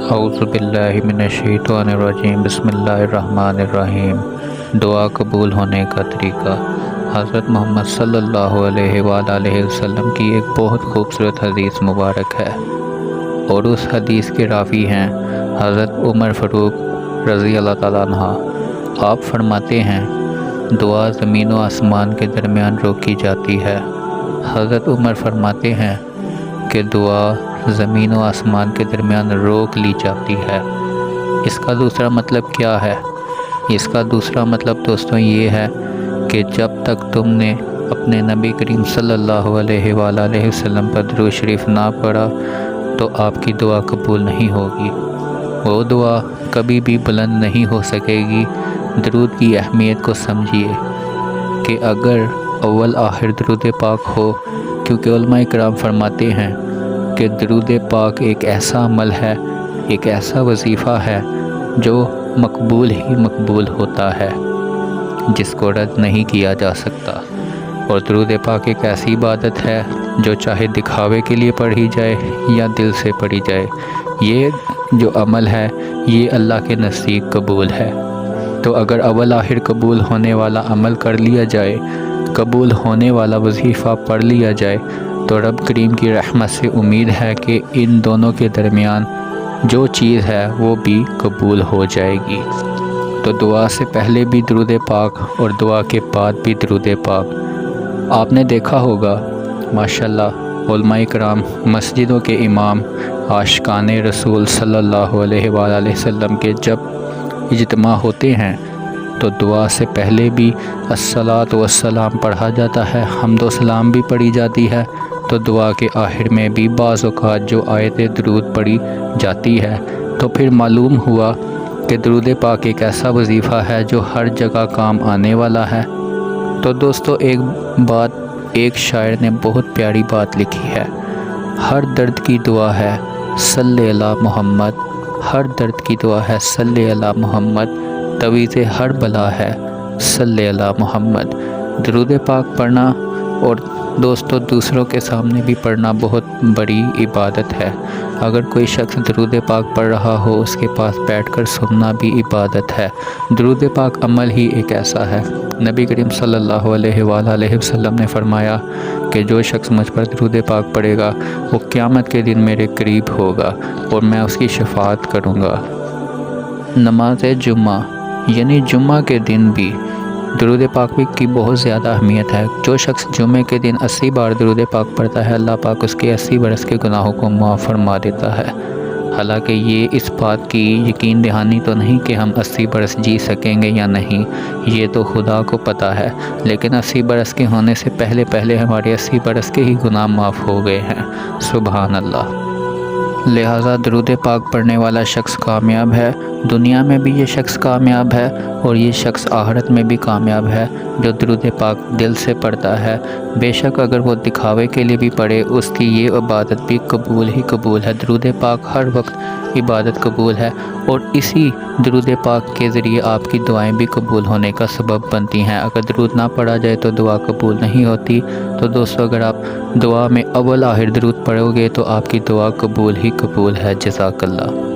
اعوذ باللہ من الشیطان الرجیم بسم اللہ الرحمن الرحیم۔ دعا قبول ہونے کا طریقہ۔ حضرت محمد صلی اللہ علیہ وآلہ وسلم کی ایک بہت خوبصورت حدیث مبارک ہے، اور اس حدیث کے راوی ہیں حضرت عمر فاروق رضی اللہ تعالیٰ عنہ۔ آپ فرماتے ہیں، دعا زمین و آسمان کے درمیان روکی جاتی ہے۔ حضرت عمر فرماتے ہیں کہ دعا زمین و آسمان کے درمیان روک لی جاتی ہے۔ اس کا دوسرا مطلب کیا ہے؟ اس کا دوسرا مطلب دوستوں یہ ہے کہ جب تک تم نے اپنے نبی کریم صلی اللہ علیہ وآلہ وسلم پر درود شریف نہ پڑھا تو آپ کی دعا قبول نہیں ہوگی۔ وہ دعا کبھی بھی بلند نہیں ہو سکے گی۔ درود کی اہمیت کو سمجھیے کہ اگر اول آخر درود پاک ہو، کیونکہ علماء کرام فرماتے ہیں کہ درود پاک ایک ایسا عمل ہے، ایک ایسا وظیفہ ہے جو مقبول ہی مقبول ہوتا ہے، جس کو رد نہیں کیا جا سکتا۔ اور درود پاک ایک ایسی عبادت ہے جو چاہے دکھاوے کے لیے پڑھی جائے یا دل سے پڑھی جائے، یہ جو عمل ہے یہ اللہ کے نزدیک قبول ہے۔ تو اگر اول آخر قبول ہونے والا عمل کر لیا جائے، قبول ہونے والا وظیفہ پڑھ لیا جائے، تو رب کریم کی رحمت سے امید ہے کہ ان دونوں کے درمیان جو چیز ہے وہ بھی قبول ہو جائے گی۔ تو دعا سے پہلے بھی درود پاک اور دعا کے بعد بھی درود پاک۔ آپ نے دیکھا ہوگا ماشاءاللہ علماء کرام، مسجدوں کے امام، عاشقان رسول صلی اللہ علیہ وآلہ وسلم کے جب اجتماع ہوتے ہیں تو دعا سے پہلے بھی الصلاۃ والسلام پڑھا جاتا ہے، حمد و سلام بھی پڑھی جاتی ہے۔ تو دعا کے آخر میں بھی بعض اوقات جو آیت درود پڑھی جاتی ہے، تو پھر معلوم ہوا کہ درود پاک ایک ایسا وظیفہ ہے جو ہر جگہ کام آنے والا ہے۔ تو دوستو ایک شاعر نے بہت پیاری بات لکھی ہے، ہر درد کی دعا ہے صلی علی محمد، ہر درد کی دعا ہے صلی علی محمد، تویز ہر بلا ہے صلی علی محمد۔ درود پاک پڑھنا اور دوستو دوسروں کے سامنے بھی پڑھنا بہت بڑی عبادت ہے۔ اگر کوئی شخص درود پاک پڑھ رہا ہو، اس کے پاس بیٹھ کر سننا بھی عبادت ہے۔ درود پاک عمل ہی ایک ایسا ہے۔ نبی کریم صلی اللہ علیہ وآلہ وسلم نے فرمایا کہ جو شخص مجھ پر درود پاک پڑھے گا وہ قیامت کے دن میرے قریب ہوگا اور میں اس کی شفاعت کروں گا۔ نماز جمعہ یعنی جمعہ کے دن بھی درود پاک کی بہت زیادہ اہمیت ہے۔ جو شخص جمعے کے دن 80 بار درود پاک پڑھتا ہے، اللہ پاک اس کے 80 برس کے گناہوں کو معاف فرما دیتا ہے۔ حالانکہ یہ اس بات کی یقین دہانی تو نہیں کہ ہم 80 برس جی سکیں گے یا نہیں، یہ تو خدا کو پتہ ہے، لیکن 80 برس کے ہونے سے پہلے ہمارے 80 برس کے ہی گناہ معاف ہو گئے ہیں۔ سبحان اللہ۔ لہٰذا درود پاک پڑھنے والا شخص کامیاب ہے، دنیا میں بھی یہ شخص کامیاب ہے اور یہ شخص آخرت میں بھی کامیاب ہے جو درود پاک دل سے پڑھتا ہے۔ بے شک اگر وہ دکھاوے کے لیے بھی پڑھے، اس کی یہ عبادت بھی قبول ہی قبول ہے۔ درود پاک ہر وقت عبادت قبول ہے، اور اسی درود پاک کے ذریعے آپ کی دعائیں بھی قبول ہونے کا سبب بنتی ہیں۔ اگر درود نہ پڑھا جائے تو دعا قبول نہیں ہوتی۔ تو دوستو اگر آپ دعا میں اول آخر درود پڑھو گے تو آپ کی دعا قبول ہی قبول ہے۔ جزاک اللہ۔